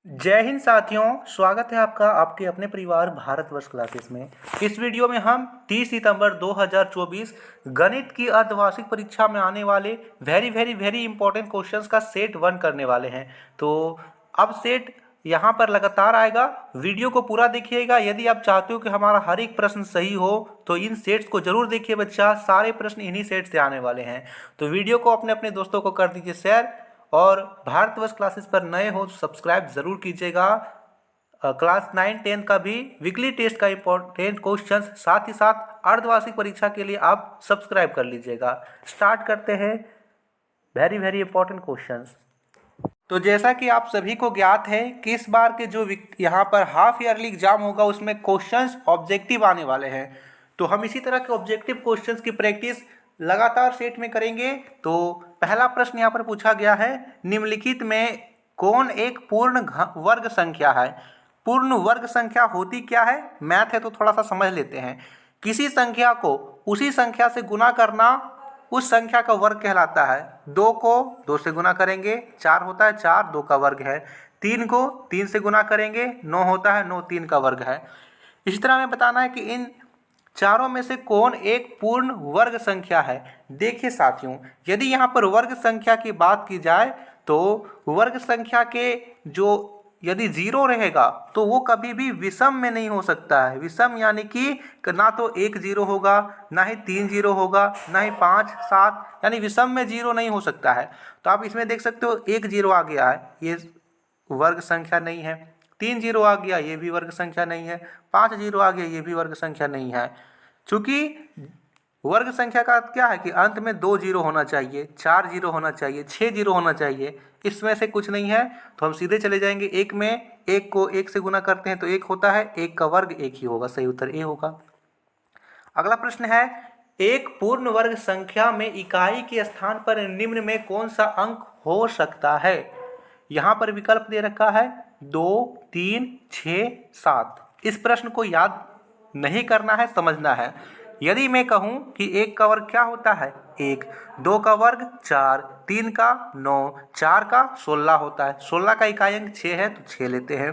जय हिंद साथियों, स्वागत है आपका आपके अपने परिवार भारतवर्ष क्लासेस में। इस वीडियो में हम 30 सितंबर 2024 गणित की अर्धवार्षिक परीक्षा में आने वाले वेरी इंपॉर्टेंट क्वेश्चंस का सेट 1 करने वाले हैं। तो अब सेट यहाँ पर लगातार आएगा, वीडियो को पूरा देखिएगा। यदि आप चाहते हो कि हमारा हर एक प्रश्न सही हो तो इन सेट्स को जरूर देखिए बच्चा, सारे प्रश्न इन्हीं सेट से आने वाले हैं। तो वीडियो को अपने अपने दोस्तों को कर दीजिए शेयर, और भारतवर्ष क्लासेस पर नए हो तो सब्सक्राइब जरूर कीजिएगा। क्लास 9-10 का भी वीकली टेस्ट का इंपॉर्टेंट क्वेश्चंस, साथ ही साथ अर्धवार्षिक परीक्षा के लिए आप सब्सक्राइब कर लीजिएगा। स्टार्ट करते हैं वेरी इंपॉर्टेंट क्वेश्चंस। तो जैसा कि आप सभी को ज्ञात है कि इस बार के जो यहाँ पर हाफ ईयरली एग्जाम होगा उसमें क्वेश्चंस ऑब्जेक्टिव आने वाले हैं। तो हम इसी तरह के ऑब्जेक्टिव क्वेश्चंस की प्रैक्टिस लगातार सेट में करेंगे। तो पहला प्रश्न यहाँ पर पूछा गया है, निम्नलिखित में कौन एक पूर्ण वर्ग संख्या है। पूर्ण वर्ग संख्या होती क्या है, मैथ है तो थोड़ा सा समझ लेते हैं। किसी संख्या को उसी संख्या से गुना करना उस संख्या का वर्ग कहलाता है। 2 को 2 से गुना करेंगे 4 होता है, 4 2 का वर्ग है। 3 को 3 से गुना करेंगे 9 होता है, 9 3 का वर्ग है। इसी तरह हमें बताना है कि इन चारों में से कौन एक पूर्ण वर्ग संख्या है। देखिए साथियों, यदि यहाँ पर वर्ग संख्या की बात की जाए तो वर्ग संख्या के जो यदि 0 रहेगा तो वो कभी भी विषम में नहीं हो सकता है। विषम यानी कि ना तो 1 0 होगा, ना ही 3 0 होगा, ना ही 5 7, यानी विषम में 0 नहीं हो सकता है। तो आप इसमें देख सकते हो 1 0 आ गया है, ये वर्ग संख्या नहीं है। 3 0 आ गया, ये भी वर्ग संख्या नहीं है। 5 0 आ गया, ये भी वर्ग संख्या नहीं है। चूंकि वर्ग संख्या का क्या है कि अंत में 2 0 होना चाहिए, 4 0 होना चाहिए, 6 0 होना चाहिए। इसमें से कुछ नहीं है तो हम सीधे चले जाएंगे 1 में। 1 को 1 से गुना करते हैं तो 1 होता है, 1 का वर्ग 1 ही होगा, सही उत्तर ए होगा। अगला प्रश्न है, एक पूर्ण वर्ग संख्या में इकाई के स्थान पर निम्न में कौन सा अंक हो सकता है। यहाँ पर विकल्प दे रखा है 2 3 6 7। इस प्रश्न को याद नहीं करना है, समझना है। यदि मैं कहूँ कि 1 का वर्ग क्या होता है 1, 2 का वर्ग 4, 3 का 9, 4 का 16 होता है। 16 का इकाई अंक 6 है तो 6 लेते हैं।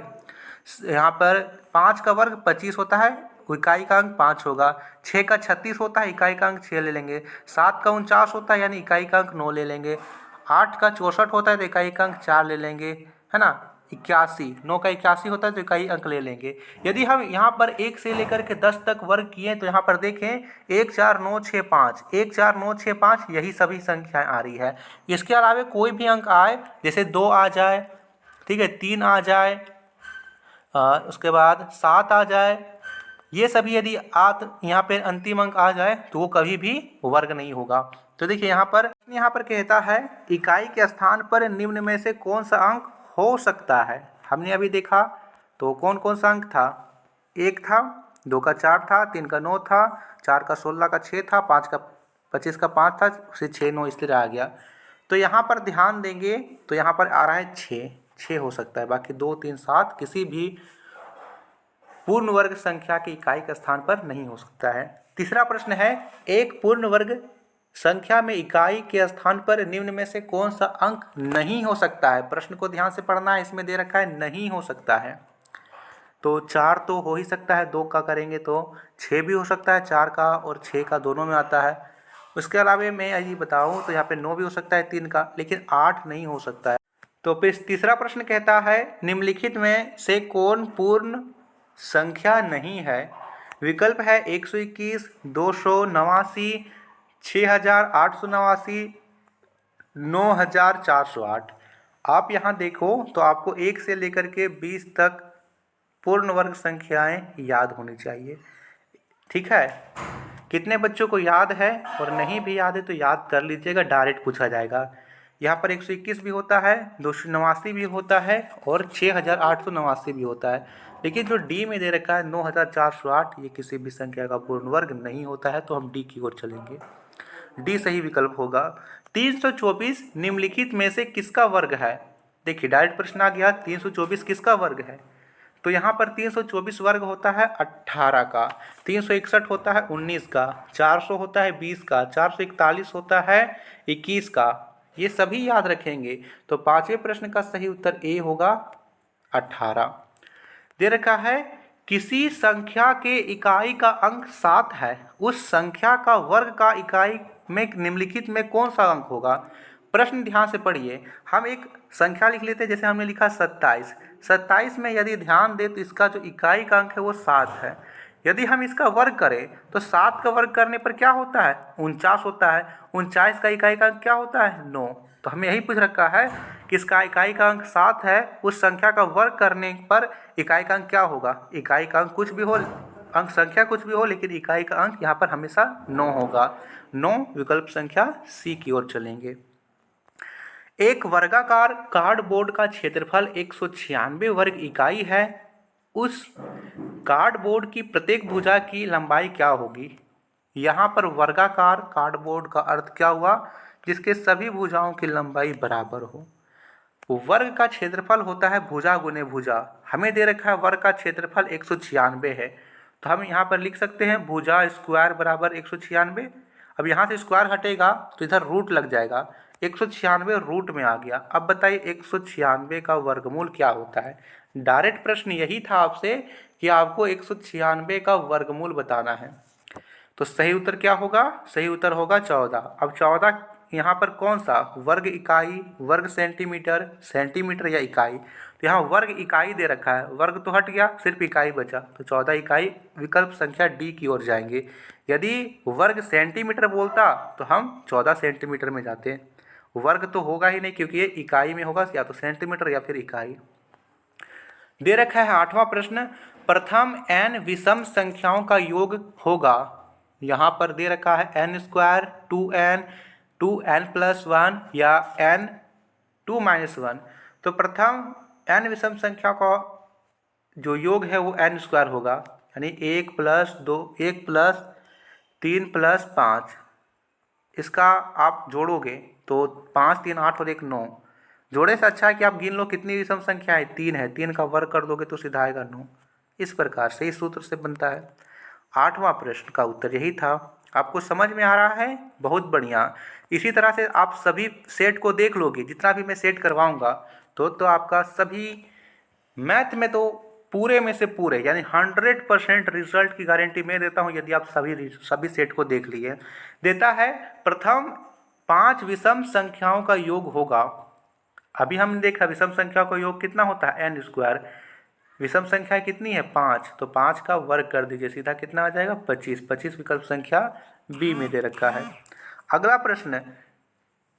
यहाँ पर 5 का वर्ग 25 होता है, इकाई का अंक 5 होगा। 6 का 36 होता है, इकाई का अंक 6 ले लेंगे। 7 का 49 होता है, यानी इकाई का अंक 9 ले लेंगे। 8 का 64 होता है तो इकाई का अंक 4 ले लेंगे, है ना। 81, 9 का 81 होता है तो इकाई अंक ले लेंगे। यदि हम यहाँ पर 1 से लेकर के 10 तक वर्ग किए तो यहाँ पर देखें 1 4 9 6 5, 1 4 9 6 5, यही सभी संख्याएं आ रही है। इसके अलावा कोई भी अंक आए, जैसे 2 आ जाए, ठीक है, 3 आ जाए, उसके बाद 7 आ जाए, ये सभी यदि यहाँ पे अंतिम अंक आ जाए तो वो कभी भी वर्ग नहीं होगा। तो देखिए यहाँ पर कहता है इकाई के स्थान पर निम्न में से कौन सा अंक हो सकता है। हमने अभी देखा तो कौन कौन सा अंक था, 1 था, 2 का 4 था, 3 का 9 था, 4 का 16 का 6 था, 5 का 25 का 5 था, उसे 6 9 इस तरह आ गया। तो यहाँ पर ध्यान देंगे तो यहाँ पर आ रहा है 6 हो सकता है, बाकी 2 3 7 किसी भी पूर्ण वर्ग संख्या की इकाई के स्थान पर नहीं हो सकता है। तीसरा प्रश्न है, एक पूर्ण वर्ग संख्या में इकाई के स्थान पर निम्न में से कौन सा अंक नहीं हो सकता है। प्रश्न को ध्यान से पढ़ना है, इसमें दे रखा है नहीं हो सकता है। तो 4 तो हो ही सकता है, 2 का करेंगे तो 6 भी हो सकता है, 4 का और 6 का दोनों में आता है। उसके अलावा मैं यदि बताऊँ तो यहाँ पे 9 भी हो सकता है 3 का, लेकिन 8 नहीं हो सकता है। तो फिर तीसरा प्रश्न कहता है निम्नलिखित में से कौन पूर्ण संख्या नहीं है। विकल्प है 121, 289, 6889, 9408। आप यहाँ देखो तो आपको 1 से लेकर के 20 तक पूर्ण वर्ग संख्याएं याद होनी चाहिए, ठीक है। कितने बच्चों को याद है और नहीं भी याद है तो याद कर लीजिएगा, डायरेक्ट पूछा जाएगा। यहाँ पर 121 भी होता है, 289 भी होता है और 6889 भी होता है। लेकिन जो डी में दे रखा है 9408, ये किसी भी संख्या का पूर्ण वर्ग नहीं होता है, तो हम डी की ओर चलेंगे। डी सही विकल्प होगा। 324 निम्नलिखित में से किसका वर्ग है। देखिए डायरेक्ट प्रश्न आ गया, 324 किसका वर्ग है। तो यहाँ पर 324 वर्ग होता है 18 का, 361 होता है 19 का, 400 होता है 20 का, 441 होता है 21 का। ये सभी याद रखेंगे। तो पांचवें प्रश्न का सही उत्तर ए होगा, 18। दे रखा है किसी संख्या के इकाई का अंक 7 है, उस संख्या का वर्ग का इकाई में निम्नलिखित में कौन सा अंक होगा। प्रश्न ध्यान से पढ़िए। हम एक संख्या लिख लेते हैं, जैसे हमने लिखा 27। 27 में यदि ध्यान दें तो इसका जो इकाई का अंक है वो 7 है। यदि हम इसका वर्ग करें तो 7 का वर्ग करने पर क्या होता है, 49 होता है। 49 का इकाई का अंक क्या होता है, 9। तो हमें यही पूछ रखा है कि इसका इकाई का अंक 7 है, उस संख्या का वर्ग करने पर इकाई का अंक क्या होगा। इकाई का अंक कुछ भी हो, अंक संख्या कुछ भी हो, लेकिन इकाई का अंक यहाँ पर हमेशा 9 होगा। 9 विकल्प संख्या सी की ओर चलेंगे। एक वर्गाकार कार्डबोर्ड का क्षेत्रफल 196 वर्ग इकाई है, उस कार्डबोर्ड की प्रत्येक भुजा की लंबाई क्या होगी। यहाँ पर वर्गाकार कार्डबोर्ड का अर्थ क्या हुआ, जिसके सभी भुजाओं की लंबाई बराबर हो। वर्ग का क्षेत्रफल होता है भुजा गुने भुजा। हमें दे रखा है वर्ग का क्षेत्रफल 196 है, तो हम यहाँ पर लिख सकते हैं भुजा स्क्वायर बराबर 196। अब यहाँ से स्क्वायर हटेगा तो इधर रूट लग जाएगा, 196 रूट में आ गया। अब बताइए 196 का वर्गमूल क्या होता है। डायरेक्ट प्रश्न यही था आपसे कि आपको 196 का वर्गमूल बताना है। तो सही उत्तर क्या होगा, सही उत्तर होगा 14। अब 14 यहाँ पर कौन सा, वर्ग इकाई, वर्ग सेंटीमीटर, सेंटीमीटर या इकाई। तो यहाँ वर्ग इकाई दे रखा है, वर्ग तो हट गया, सिर्फ इकाई बचा, तो 14 इकाई विकल्प संख्या डी की ओर जाएंगे। यदि वर्ग सेंटीमीटर बोलता तो हम 14 सेंटीमीटर में जाते। वर्ग तो होगा ही नहीं क्योंकि ये इकाई में होगा, या तो सेंटीमीटर या फिर इकाई। दे रखा है 8वां प्रश्न, प्रथम n विषम संख्याओं का योग होगा। यहाँ पर दे रखा है n स्क्वायर, 2n, 2n+1 या n 2-1। तो प्रथम n विषम संख्या का जो योग है वो n स्क्वायर होगा, यानी 1+2, 1+3+5। इसका आप जोड़ोगे तो 5, 3, 8 और 1, 9। जोड़े से अच्छा है कि आप गिन लो कितनी विषम संख्या है, 3 है, 3 का वर्ग कर दोगे तो सीधा आएगा 9। इस प्रकार से इस सूत्र से बनता है। 8वां प्रश्न का उत्तर यही था। आपको समझ में आ रहा है, बहुत बढ़िया। इसी तरह से आप सभी सेट को देख लोगे, जितना भी मैं सेट करवाऊंगा तो आपका सभी मैथ में तो पूरे में से पूरे यानी 100% रिजल्ट की गारंटी मैं देता हूं यदि आप सभी सेट को देख लिए। देता है प्रथम 5 विषम संख्याओं का योग होगा। अभी हमने देखा विषम संख्या का योग कितना होता है, n स्क्वायर। विषम संख्या कितनी है, 5, तो 5 का वर्ग कर दीजिए, सीधा कितना आ जाएगा, 25। 25 विकल्प संख्या बी में दे रखा है। अगला प्रश्न,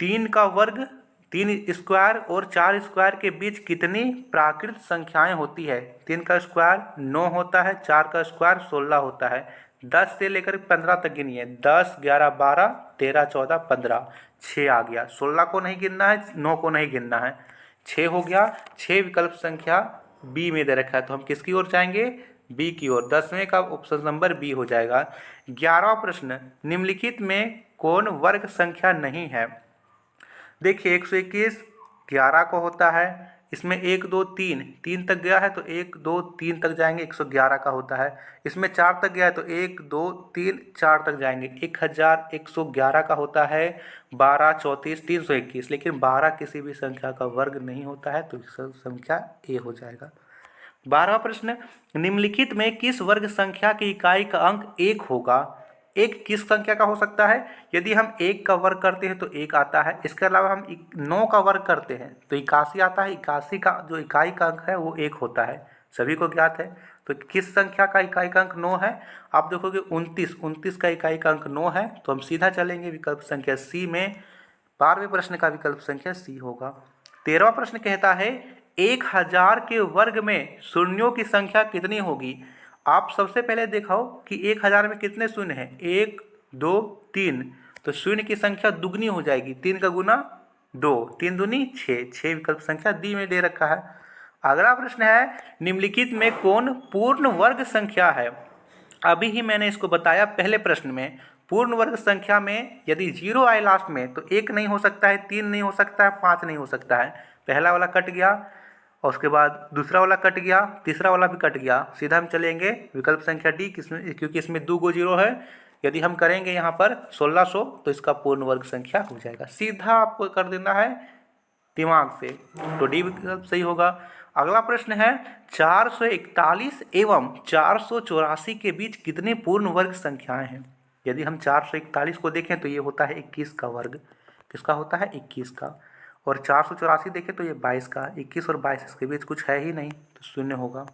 3 का वर्ग, 3 स्क्वायर और 4 स्क्वायर के बीच कितनी प्राकृत संख्याएं होती है। 3 का स्क्वायर 9 होता है, 4 का स्क्वायर 16 होता है। 10 से लेकर 15 तक गिनिए, 10, 11, 12, 13, 14, 15, 6 आ गया। 16 को नहीं गिनना है, 9 को नहीं गिनना है, 6 हो गया। 6 विकल्प संख्या बी में दे रखा है, तो हम किसकी ओर जाएंगे, बी की ओर। 10वें का ऑप्शन नंबर बी हो जाएगा। 11वां प्रश्न, निम्नलिखित में कौन वर्ग संख्या नहीं है। देखिए 121 11 को होता है, इसमें 1, 2, 3 तक गया है तो 1, 2, 3 तक जाएंगे, 111 का होता है। इसमें 4 तक गया है तो 1, 2, 3, 4 तक जाएंगे, 1111 का होता है। 12, 34, 321, लेकिन 12 किसी भी संख्या का वर्ग नहीं होता है, तो संख्या ए हो जाएगा। 12वां प्रश्न, निम्नलिखित में किस वर्ग संख्या की इकाई का अंक 1 होगा। 1 किस संख्या का हो सकता है, यदि हम 1 का वर्ग करते हैं तो 1 आता है। इसके अलावा हम 9 का वर्ग करते हैं तो 81 आता है। 81 का जो इकाई का अंक है वो 1 होता है, सभी को ज्ञात है। तो किस संख्या का इकाई का अंक 9 है, आप देखोगे 29 का इकाई का अंक 9 है, तो हम सीधा चलेंगे विकल्प संख्या सी में। 12वें प्रश्न का विकल्प संख्या सी होगा। 13वां प्रश्न कहता है 1000 के वर्ग में शून्यों की संख्या कितनी होगी। आप सबसे पहले दिखाओ कि 1000 में कितने शून्य हैं, 1, 2, 3, तो शून्य की संख्या दुगनी हो जाएगी, 3 का गुना 2, 3 दूनी 6, 6 विकल्प संख्या डी में दे रखा है। अगला प्रश्न है, निम्नलिखित में कौन पूर्ण वर्ग संख्या है। अभी ही मैंने इसको बताया पहले प्रश्न में। पूर्ण वर्ग संख्या में यदि 0 आए लास्ट में तो 1 नहीं हो सकता है, 3 नहीं हो सकता है, 5 नहीं हो सकता है। पहला वाला कट गया और उसके बाद दूसरा वाला कट गया, तीसरा वाला भी कट गया, सीधा हम चलेंगे विकल्प संख्या डी, क्योंकि इसमें 2 गो 0 है। यदि हम करेंगे यहाँ पर 1600 तो इसका पूर्ण वर्ग संख्या हो जाएगा। सीधा आपको कर देना है दिमाग से, तो डी विकल्प सही होगा। अगला प्रश्न है 441 एवं 484 के बीच कितने पूर्ण वर्ग संख्याएं हैं। यदि हम 441 को देखें तो ये होता है 21 का वर्ग। किसका होता है? 21 का। और 484 देखें तो ये 22 का। 21 और 22 इसके बीच कुछ है ही नहीं, तो शून्य होगा।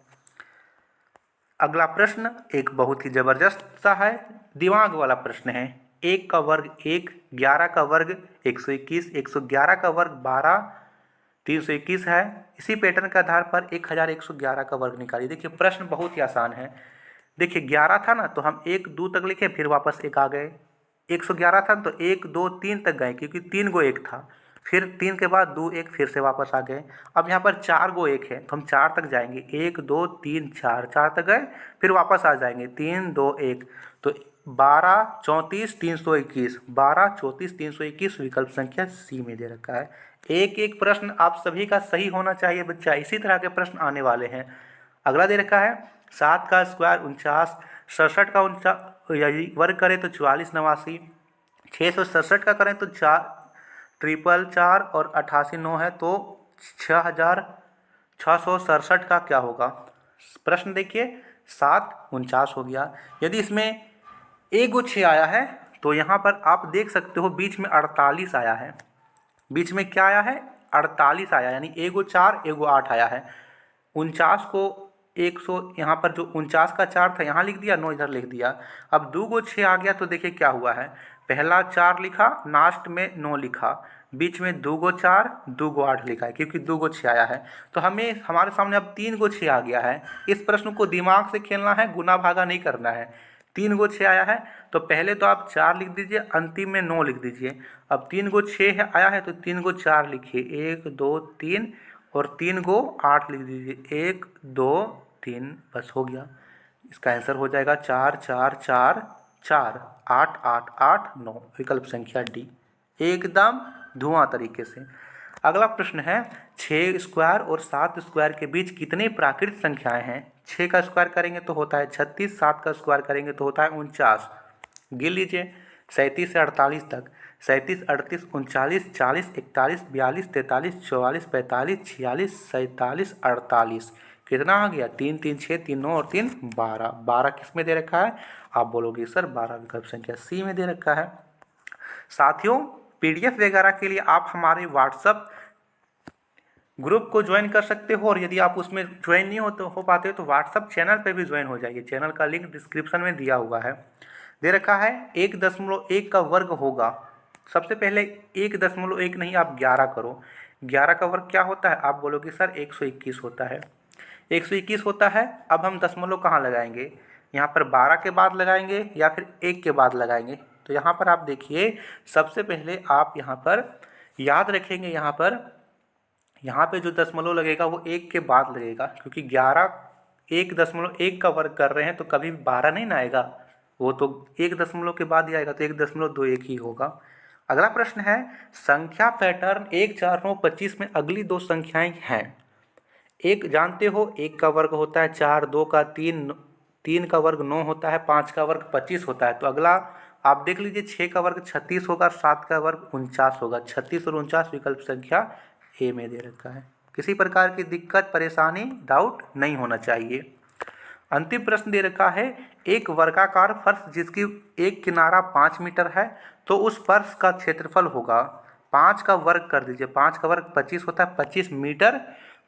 अगला प्रश्न एक बहुत ही जबरदस्त सा है, दिमाग वाला प्रश्न है। 1 का वर्ग 1, 11 का वर्ग 121, 111 का वर्ग 12, 321 है। इसी पैटर्न के आधार पर 1111 का वर्ग निकालिए। देखिए प्रश्न बहुत ही आसान है। देखिए 11 था ना, तो हम 1 2 तक लिखे, फिर वापस 1 आ गए। 111 था तो 1 2 3 तक गए, क्योंकि 3 गो 1 था। फिर 3 के बाद 2 1 फिर से वापस आ गए। अब यहाँ पर 4 गो 1 है तो हम 4 तक जाएंगे। 1 2 3 4, 4 तक गए, फिर वापस आ जाएंगे। 3 2 1, तो 12 34 321, 12 34 321 विकल्प संख्या सी में दे रखा है। एक एक प्रश्न आप सभी का सही होना चाहिए बच्चा, इसी तरह के प्रश्न आने वाले हैं। अगला दे रखा है 7 का स्क्वायर 49, 67 का 49 वर्ग करें तो 44 89, 667 का करें तो 4 और 88 9 है, तो 6667 का क्या होगा। प्रश्न देखिए 7 49 हो गया। यदि इसमें एक गो 6 आया है तो यहाँ पर आप देख सकते हो बीच में 48 आया है। बीच में क्या आया है? 48 आया, यानी एगो 4 एगो 8 आया है। 49 को 100, यहाँ पर जो 49 का 4 था यहाँ लिख दिया, 9 इधर लिख दिया। अब 2 गो 6 आ गया तो देखिए क्या हुआ है। पहला 4 लिखा, लास्ट में 9 लिखा, बीच में 2 गो 4 2 गो 8 लिखा है, क्योंकि 2 गो 6 आया है। तो हमें हमारे सामने अब 3 गो 6 आ गया है। इस प्रश्न को दिमाग से खेलना है, गुना भागा नहीं करना है। 3 गो 6 आया है तो पहले तो आप 4 लिख दीजिए, अंतिम में 9 लिख दीजिए। अब 3 गो 6 है आया है तो 3 गो 4 लिखिए, 1 2 3, और 3 गो 8 लिख दीजिए, 1 2 3, बस हो गया। इसका आंसर हो जाएगा 4 4 4 4, 8 8 8 9, विकल्प संख्या डी, एकदम धुआं तरीके से। अगला प्रश्न है 6 स्क्वायर और 7 स्क्वायर के बीच कितने प्राकृत संख्याएं हैं। 6 का स्क्वायर करेंगे तो होता है 36, 7 का स्क्वायर करेंगे तो होता है 49। गिन लीजिए 37 से 48 तक, 37 38 39 40 41 42 43 44 45 46 47 48, कितना आ गया? 3 3 6 3 9 और 3 12। 12 किस में दे रखा है? आप बोलोगे सर 12 विकल्प संख्या सी में दे रखा है। साथियों पीडीएफ वगैरह के लिए आप हमारे व्हाट्सएप ग्रुप को ज्वाइन कर सकते हो, और यदि आप उसमें ज्वाइन नहीं हो पाते हो तो व्हाट्सएप चैनल पे भी ज्वाइन हो जाइए। चैनल का लिंक डिस्क्रिप्शन में दिया हुआ है। दे रखा है 1.1 का वर्ग होगा। सबसे पहले 1.1 नहीं, आप 11 करो। 11 का वर्ग क्या होता है? आप बोलोगे सर 121 होता है। 121 होता है। अब हम दशमलव कहाँ लगाएंगे? यहाँ पर 12 के बाद लगाएंगे या फिर 1 के बाद लगाएंगे? तो यहाँ पर आप देखिए, सबसे पहले आप यहाँ पर याद रखेंगे, यहाँ पे जो दशमलव लगेगा वो 1 के बाद लगेगा, क्योंकि 11 1.1 का वर्ग कर रहे हैं तो कभी 12 नहीं ना आएगा, वो तो 1 दशमलव के बाद ही आएगा, तो 1.21 ही होगा। अगला प्रश्न है संख्या पैटर्न 1 4 9 25 में अगली दो संख्याएं हैं। एक जानते हो 1 का वर्ग होता है 4, 2 का 3, 3 का वर्ग 9 होता है, 5 का वर्ग 25 होता है। तो अगला आप देख लीजिए 6 का वर्ग 36 होगा, 7 का वर्ग 49 होगा। 36 और 49 विकल्प संख्या ए में दे रखा है। किसी प्रकार की दिक्कत परेशानी डाउट नहीं होना चाहिए। अंतिम प्रश्न दे रखा है एक वर्गाकार फर्श जिसकी एक किनारा 5 मीटर है तो उस फर्श का क्षेत्रफल होगा। 5 का वर्ग कर दीजिए, 5 का वर्ग 25 होता है, 25 मीटर,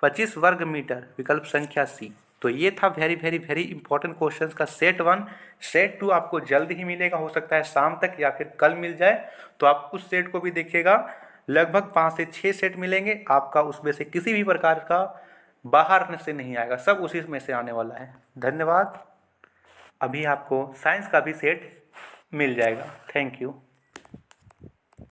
25 वर्ग मीटर, विकल्प संख्या सी। तो ये था very very very important questions का सेट 1। सेट 2 आपको जल्द ही मिलेगा, हो सकता है शाम तक या फिर कल मिल जाए, तो आप उस सेट को भी देखिएगा। लगभग 5 से 6 सेट मिलेंगे आपका, उसमें से किसी भी प्रकार का बाहर से नहीं आएगा, सब उसी में से आने वाला है। धन्यवाद। अभी आपको साइंस का भी सेट मिल जाएगा। Thank you.